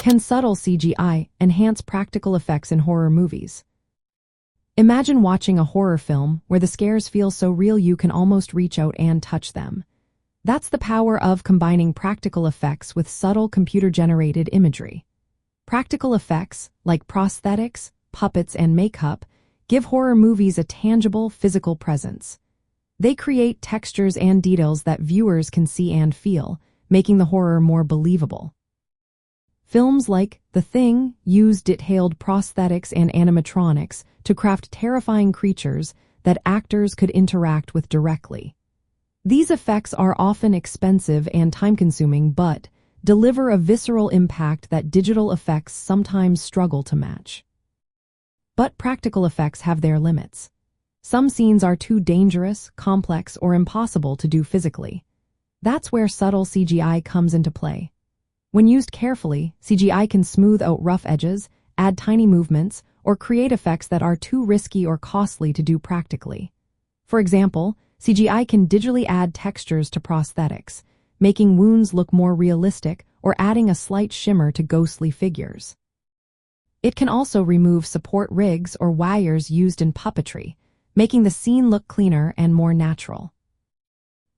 Can subtle CGI enhance practical effects in horror movies? Imagine watching a horror film where the scares feel so real you can almost reach out and touch them. That's the power of combining practical effects with subtle computer-generated imagery. Practical effects, like prosthetics, puppets, and makeup, give horror movies a tangible, physical presence. They create textures and details that viewers can see and feel, making the horror more believable. Films like The Thing use detailed prosthetics and animatronics to craft terrifying creatures that actors could interact with directly. These effects are often expensive and time-consuming, but deliver a visceral impact that digital effects sometimes struggle to match. But practical effects have their limits. Some scenes are too dangerous, complex, or impossible to do physically. That's where subtle CGI comes into play. When used carefully, CGI can smooth out rough edges, add tiny movements, or create effects that are too risky or costly to do practically. For example, CGI can digitally add textures to prosthetics, making wounds look more realistic or adding a slight shimmer to ghostly figures. It can also remove support rigs or wires used in puppetry, making the scene look cleaner and more natural.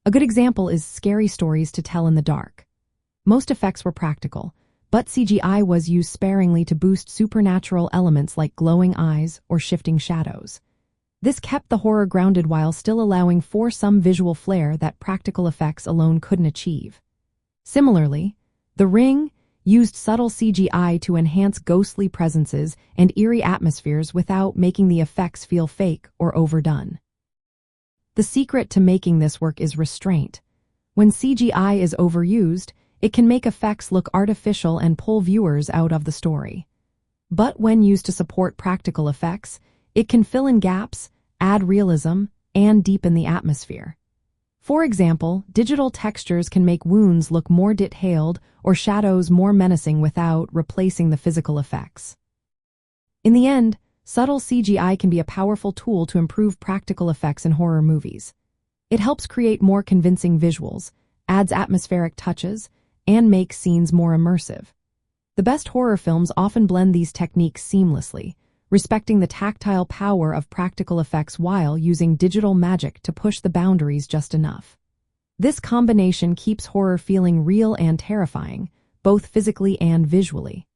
A good example is Scary Stories to Tell in the Dark. Most effects were practical, but CGI was used sparingly to boost supernatural elements like glowing eyes or shifting shadows. This kept the horror grounded while still allowing for some visual flair that practical effects alone couldn't achieve. Similarly, The Ring used subtle CGI to enhance ghostly presences and eerie atmospheres without making the effects feel fake or overdone. The secret to making this work is restraint. When CGI is overused, it can make effects look artificial and pull viewers out of the story. But when used to support practical effects, it can fill in gaps, add realism, and deepen the atmosphere. For example, digital textures can make wounds look more detailed or shadows more menacing without replacing the physical effects. In the end, subtle CGI can be a powerful tool to improve practical effects in horror movies. It helps create more convincing visuals, adds atmospheric touches, and makes scenes more immersive. The best horror films often blend these techniques seamlessly, respecting the tactile power of practical effects while using digital magic to push the boundaries just enough. This combination keeps horror feeling real and terrifying, both physically and visually.